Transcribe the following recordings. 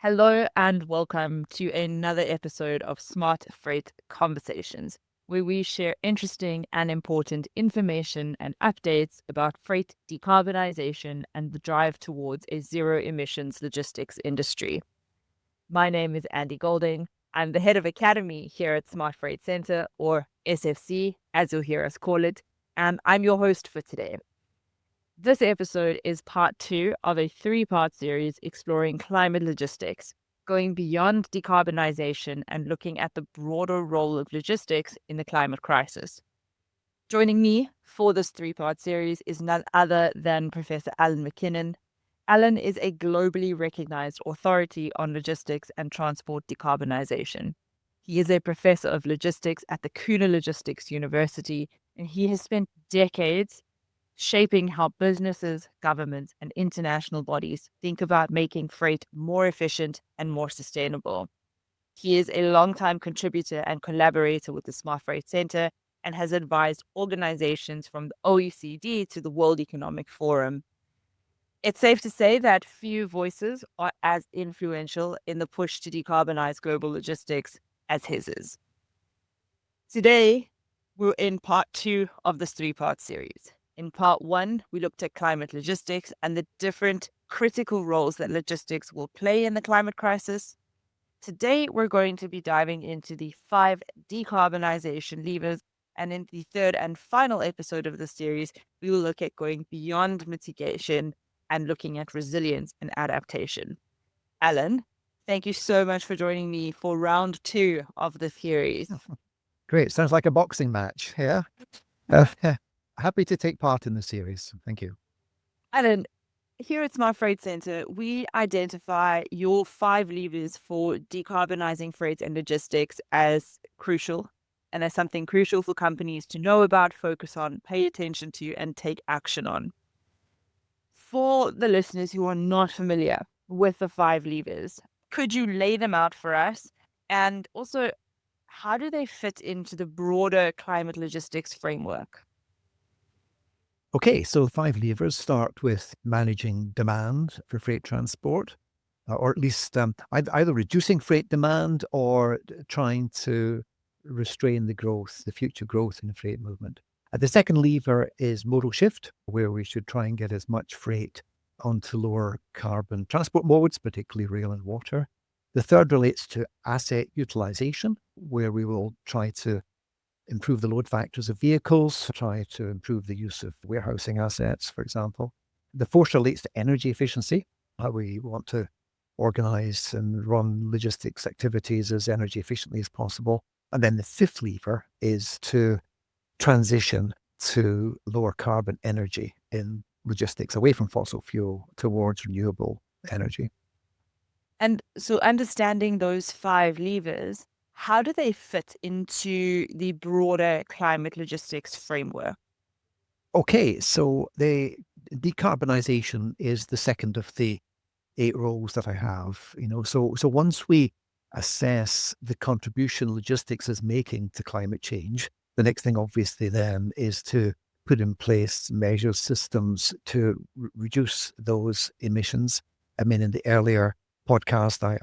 Hello and welcome to another episode of Smart Freight Conversations, where we share interesting and important information and updates about freight decarbonization and the drive towards a zero emissions logistics industry. My name is Andy Golding. I'm the head of Academy here at Smart Freight Center, or SFC, as you'll hear us call it, and I'm your host for today. This episode is part 2 of a 3-part series exploring climate logistics, going beyond decarbonization and looking at the broader role of logistics in the climate crisis. Joining me for this 3-part series is none other than Professor Alan McKinnon. Alan is a globally recognized authority on logistics and transport decarbonization. He is a professor of logistics at the Kuhne Logistics University, and he has spent decades shaping how businesses, governments, and international bodies think about making freight more efficient and more sustainable. He is a longtime contributor and collaborator with the Smart Freight Center and has advised organizations from the OECD to the World Economic Forum. It's safe to say that few voices are as influential in the push to decarbonize global logistics as his is. Today, we're in part 2 of this 3-part series. In part 1, we looked at climate logistics and the different critical roles that logistics will play in the climate crisis. Today, we're going to be diving into the 5 decarbonization levers, and in the third and final episode of the series, we will look at going beyond mitigation and looking at resilience and adaptation. Alan, thank you so much for joining me for round 2 of the series. Great. Sounds like a boxing match. Yeah. Happy to take part in the series. Thank you. Alan, here at Smart Freight Center, we identify your 5 levers for decarbonizing freight and logistics as crucial and as something crucial for companies to know about, focus on, pay attention to, and take action on. For the listeners who are not familiar with the 5 levers, could you lay them out for us? And also, how do they fit into the broader climate logistics framework? Okay, so 5 levers start with managing demand for freight transport, or at least either reducing freight demand or trying to restrain the future growth in the freight movement. The second lever is modal shift, where we should try and get as much freight onto lower carbon transport modes, particularly rail and water. The third relates to asset utilization, where we will try to improve the load factors of vehicles, try to improve the use of warehousing assets, for example. The fourth relates to energy efficiency, how we want to organize and run logistics activities as energy efficiently as possible. And then the fifth lever is to transition to lower carbon energy in logistics, away from fossil fuel towards renewable energy. And so understanding those 5 levers, how do they fit into the broader climate logistics framework? Okay, so the decarbonization is the second of the 8 roles that I have. So once we assess the contribution logistics is making to climate change, the next thing obviously then is to put in place measures, systems to reduce those emissions. I mean, in the earlier podcast, I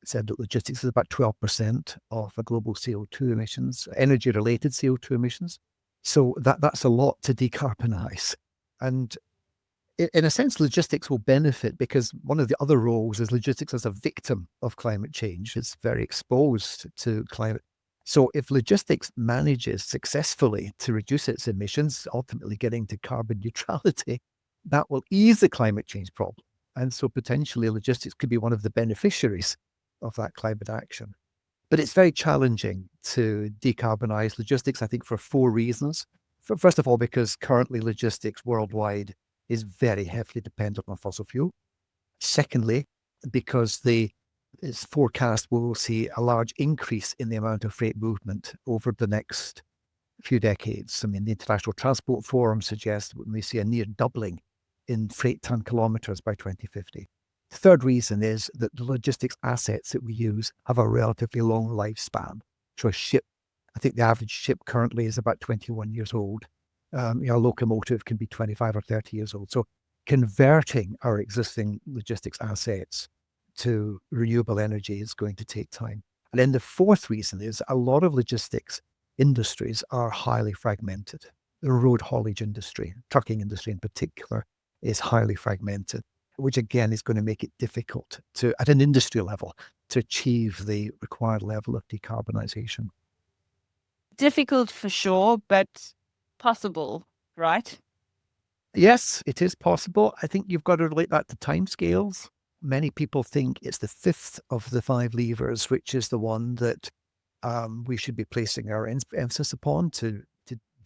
said that logistics is about 12% of the global CO2 emissions, energy-related CO2 emissions. So that's a lot to decarbonize. And in a sense, logistics will benefit because one of the other roles is logistics as a victim of climate change. It's very exposed to climate. So if logistics manages successfully to reduce its emissions, ultimately getting to carbon neutrality, that will ease the climate change problem. And so potentially logistics could be one of the beneficiaries of that climate action. But it's very challenging to decarbonize logistics, I think, for 4 reasons. First of all, because currently logistics worldwide is very heavily dependent on fossil fuel. Secondly, because it's forecast we will see a large increase in the amount of freight movement over the next few decades. I mean, the International Transport Forum suggests we see a near doubling in freight ton kilometers by 2050. The third reason is that the logistics assets that we use have a relatively long lifespan. So a ship, I think the average ship currently is about 21 years old. A locomotive can be 25 or 30 years old. So converting our existing logistics assets to renewable energy is going to take time. And then the fourth reason is a lot of logistics industries are highly fragmented. The road haulage industry, trucking industry in particular, is highly fragmented, which again is going to make it difficult to, at an industry level, to achieve the required level of decarbonisation. Difficult for sure, but possible, right? Yes, it is possible. I think you've got to relate that to timescales. Many people think it's the fifth of the five levers, which is the one that we should be placing our emphasis upon to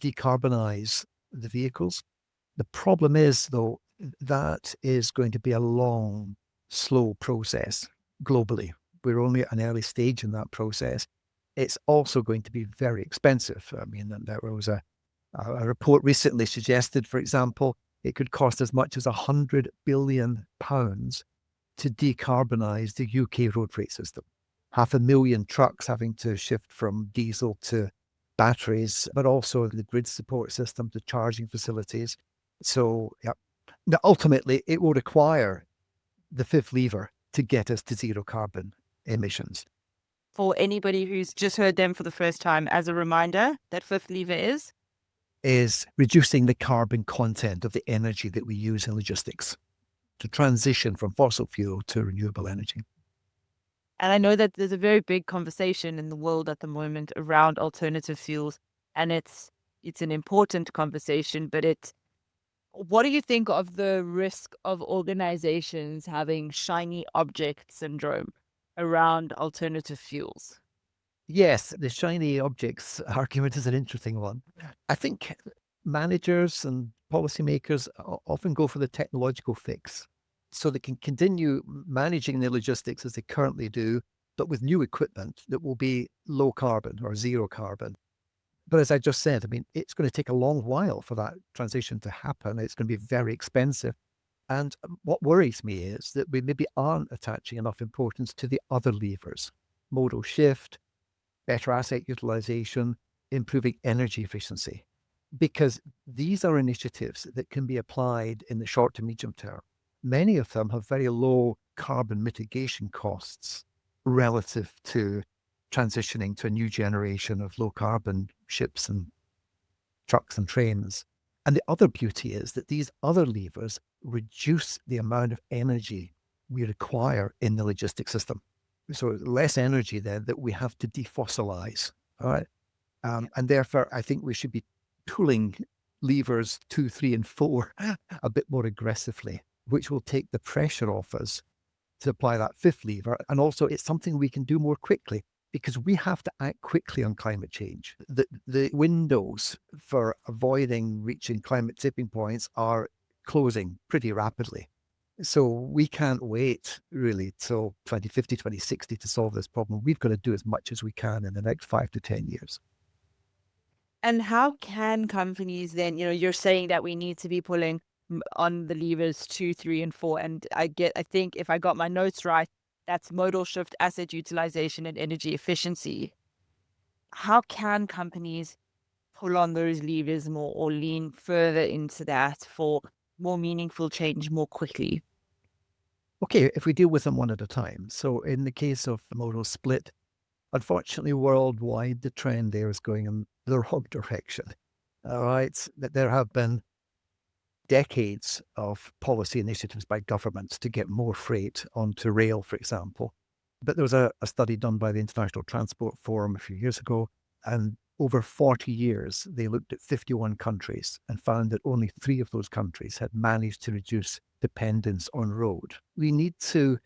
decarbonize the vehicles. The problem is, though, that is going to be a long, slow process globally. We're only at an early stage in that process. It's also going to be very expensive. I mean, there was a report recently suggested, for example, it could cost as much as £100 billion to decarbonise the UK road freight system. 500,000 trucks having to shift from diesel to batteries, but also the grid support system, the charging facilities. So, yeah, now, ultimately, it will require the fifth lever to get us to zero carbon emissions. For anybody who's just heard them for the first time, as a reminder, that fifth lever is reducing the carbon content of the energy that we use in logistics to transition from fossil fuel to renewable energy. And I know that there's a very big conversation in the world at the moment around alternative fuels, and it's an important conversation, but what do you think of the risk of organizations having shiny object syndrome around alternative fuels? Yes, the shiny objects argument is an interesting one. I think managers and policymakers often go for the technological fix so they can continue managing their logistics as they currently do, but with new equipment that will be low carbon or zero carbon. But as I just said, I mean, it's going to take a long while for that transition to happen. It's going to be very expensive. And what worries me is that we maybe aren't attaching enough importance to the other levers: modal shift, better asset utilization, improving energy efficiency, because these are initiatives that can be applied in the short to medium term. Many of them have very low carbon mitigation costs relative to transitioning to a new generation of low carbon ships and trucks and trains. And the other beauty is that these other levers reduce the amount of energy we require in the logistics system. So less energy then that we have to defossilize. All right. And therefore, I think we should be pulling levers 2, 3, and 4 a bit more aggressively, which will take the pressure off us to apply that fifth lever. And also, it's something we can do more quickly because we have to act quickly on climate change. The windows for avoiding reaching climate tipping points are closing pretty rapidly. So we can't wait really till 2050, 2060 to solve this problem. We've got to do as much as we can in the next 5 to 10 years. And how can companies then, you're saying that we need to be pulling on the levers 2, 3, and 4. And I think if I got my notes right, that's modal shift, asset utilization, and energy efficiency. How can companies pull on those levers more or lean further into that for more meaningful change more quickly? Okay, if we deal with them one at a time. So in the case of the modal split, unfortunately, worldwide, the trend there is going in the wrong direction. All right, there have been decades of policy initiatives by governments to get more freight onto rail, for example. But there was a study done by the International Transport Forum a few years ago, and over 40 years, they looked at 51 countries and found that only 3 of those countries had managed to reduce dependence on road. We need to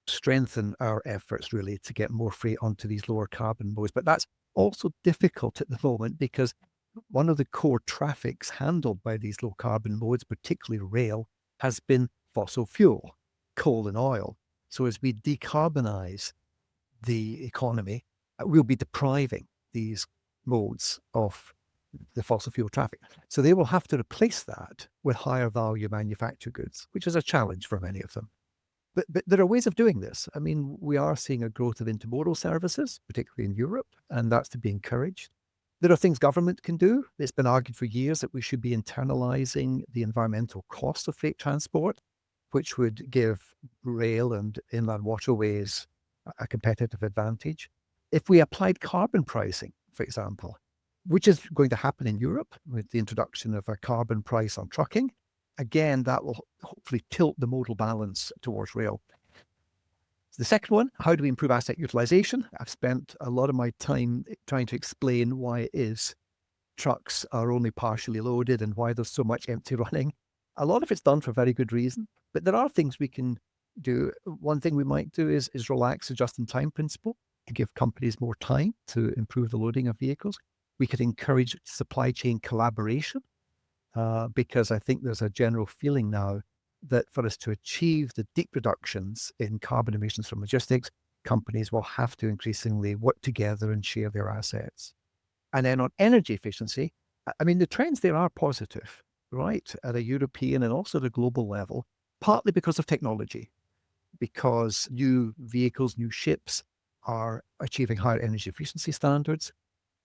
strengthen our efforts really to get more freight onto these lower carbon modes. But that's also difficult at the moment because one of the core traffics handled by these low carbon modes, particularly rail, has been fossil fuel, coal and oil. So as we decarbonize the economy, we'll be depriving these modes of the fossil fuel traffic. So they will have to replace that with higher value manufactured goods, which is a challenge for many of them. But there are ways of doing this. I mean, we are seeing a growth of intermodal services, particularly in Europe, and that's to be encouraged. There are things government can do. It's been argued for years that we should be internalizing the environmental cost of freight transport, which would give rail and inland waterways a competitive advantage. If we applied carbon pricing, for example, which is going to happen in Europe with the introduction of a carbon price on trucking, again, that will hopefully tilt the modal balance towards rail. The second one, how do we improve asset utilization? I've spent a lot of my time trying to explain why it is trucks are only partially loaded and why there's so much empty running. A lot of it's done for very good reason, but there are things we can do. One thing we might do is relax the just-in-time principle to give companies more time to improve the loading of vehicles. We could encourage supply chain collaboration because I think there's a general feeling now that for us to achieve the deep reductions in carbon emissions from logistics, companies will have to increasingly work together and share their assets. And then on energy efficiency, I mean, the trends there are positive, right, at a European and also at a global level, partly because of technology, because new vehicles, new ships are achieving higher energy efficiency standards.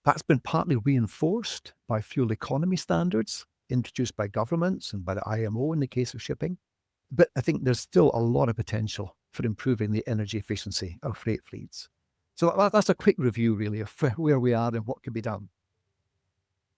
That's been partly reinforced by fuel economy standards introduced by governments and by the IMO in the case of shipping. But I think there's still a lot of potential for improving the energy efficiency of freight fleets. So that's a quick review, really, of where we are and what can be done.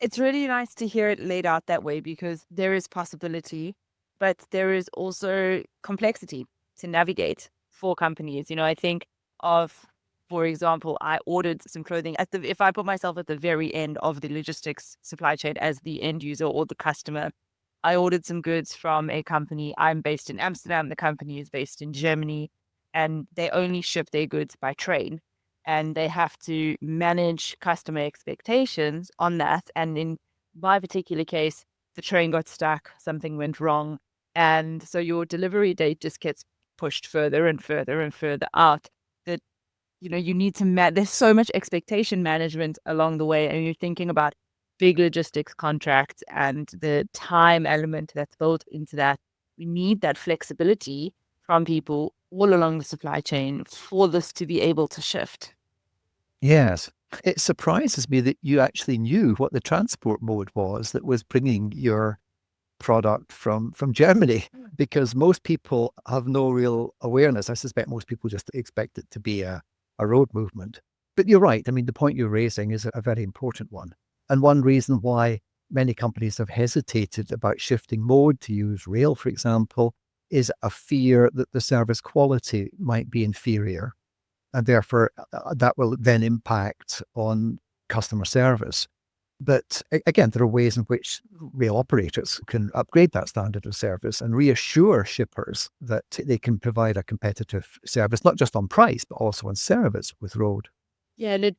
It's really nice to hear it laid out that way because there is possibility, but there is also complexity to navigate for companies. I think of, for example, I ordered some clothing if I put myself at the very end of the logistics supply chain as the end user or the customer, I ordered some goods from a company. I'm based in Amsterdam. The company is based in Germany, and they only ship their goods by train. And they have to manage customer expectations on that. And in my particular case, the train got stuck, something went wrong. And so your delivery date just gets pushed further and further and further out. That, you need to there's so much expectation management along the way. And you're thinking about big logistics contracts and the time element that's built into that. We need that flexibility from people all along the supply chain for this to be able to shift. Yes. It surprises me that you actually knew what the transport mode was that was bringing your product from Germany, because most people have no real awareness. I suspect most people just expect it to be a road movement. But you're right. I mean, the point you're raising is a very important one. And one reason why many companies have hesitated about shifting mode to use rail, for example, is a fear that the service quality might be inferior. And therefore, that will then impact on customer service. But again, there are ways in which rail operators can upgrade that standard of service and reassure shippers that they can provide a competitive service, not just on price, but also on service with road. Yeah, and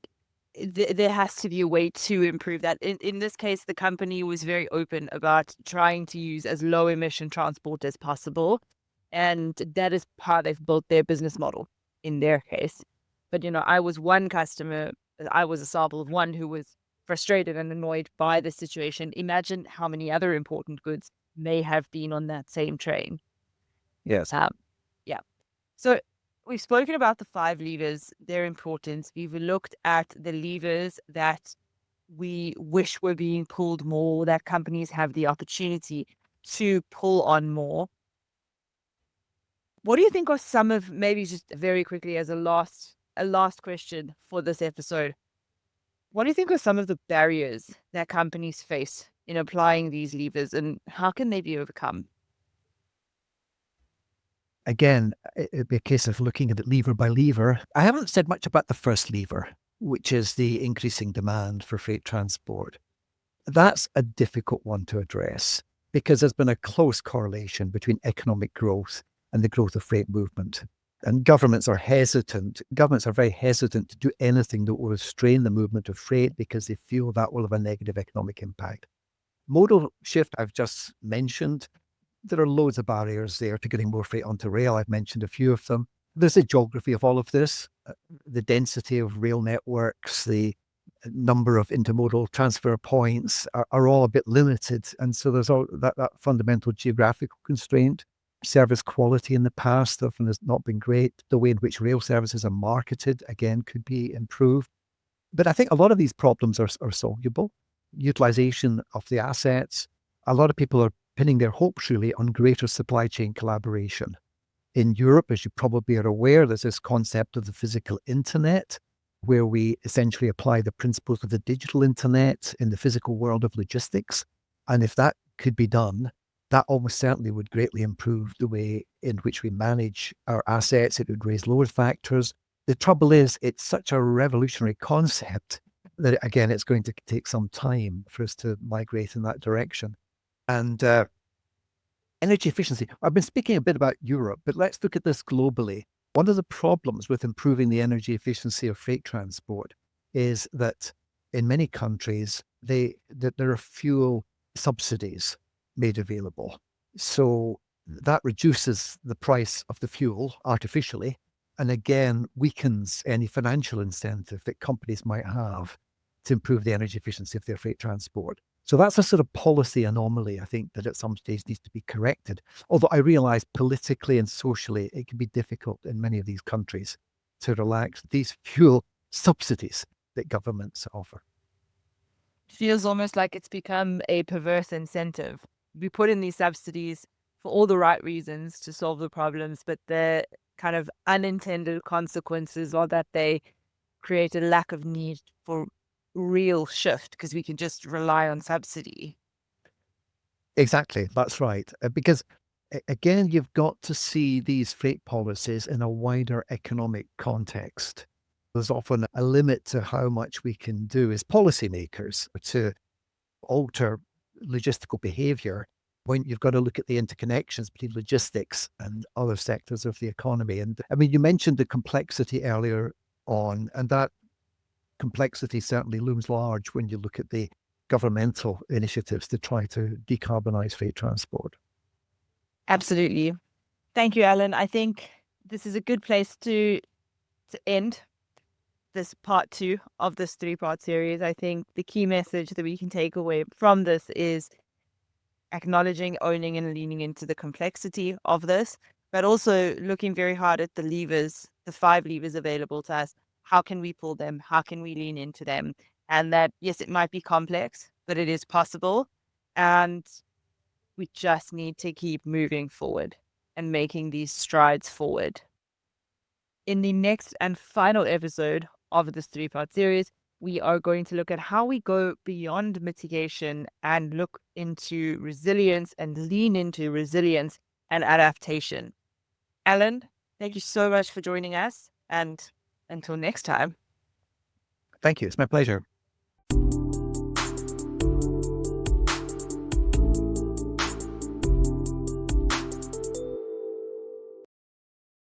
there has to be a way to improve that. In this case, the company was very open about trying to use as low emission transport as possible. And that is how they've built their business model in their case. But, I was one customer, I was a sample of one who was frustrated and annoyed by the situation. Imagine how many other important goods may have been on that same train. Yes. Yeah. So we've spoken about the 5 levers, their importance. We've looked at the levers that we wish were being pulled more, that companies have the opportunity to pull on more. What do you think are some of, maybe just very quickly as a last question for this episode, what do you think are some of the barriers that companies face in applying these levers, and how can they be overcome? Again, it'd be a case of looking at it lever by lever. I haven't said much about the first lever, which is the increasing demand for freight transport. That's a difficult one to address because there's been a close correlation between economic growth and the growth of freight movement. And governments are very hesitant to do anything that will restrain the movement of freight because they feel that will have a negative economic impact. Modal shift, I've just mentioned. There are loads of barriers there to getting more freight onto rail. I've mentioned a few of them. There's the geography of all of this, the density of rail networks, the number of intermodal transfer points are all a bit limited. And so there's all that fundamental geographical constraint. Service quality in the past often has not been great. The way in which rail services are marketed, again, could be improved. But I think a lot of these problems are soluble. Utilization of the assets. A lot of people are pinning their hopes really on greater supply chain collaboration. In Europe, as you probably are aware, there's this concept of the physical internet, where we essentially apply the principles of the digital internet in the physical world of logistics. And if that could be done, that almost certainly would greatly improve the way in which we manage our assets. It would raise load factors. The trouble is, it's such a revolutionary concept that, again, it's going to take some time for us to migrate in that direction. And energy efficiency. I've been speaking a bit about Europe, but let's look at this globally. One of the problems with improving the energy efficiency of freight transport is that in many countries, there are fuel subsidies made available. So that reduces the price of the fuel artificially, and again weakens any financial incentive that companies might have to improve the energy efficiency of their freight transport. So that's a sort of policy anomaly, I think, that at some stage needs to be corrected. Although I realize politically and socially, it can be difficult in many of these countries to relax these fuel subsidies that governments offer. It feels almost like it's become a perverse incentive. We put in these subsidies for all the right reasons to solve the problems, but the kind of unintended consequences are that they create a lack of need for real shift because we can just rely on subsidy. Exactly, that's right. Because again, you've got to see these freight policies in a wider economic context. There's often a limit to how much we can do as policymakers to alter logistical behavior when you've got to look at the interconnections between logistics and other sectors of the economy. And I mean, you mentioned the complexity earlier on, and that complexity certainly looms large when you look at the governmental initiatives to try to decarbonize freight transport. Absolutely. Thank you, Alan. I think this is a good place to end this part 2 of this 3-part series. I think the key message that we can take away from this is acknowledging, owning, and leaning into the complexity of this, but also looking very hard at the levers, the 5 levers available to us. How can we pull them? How can we lean into them? And that, yes, it might be complex, but it is possible. And we just need to keep moving forward and making these strides forward. In the next and final episode of this 3-part series, we are going to look at how we go beyond mitigation and look into resilience and lean into resilience and adaptation. Alan, thank you so much for joining us, and until next time. Thank you. It's my pleasure.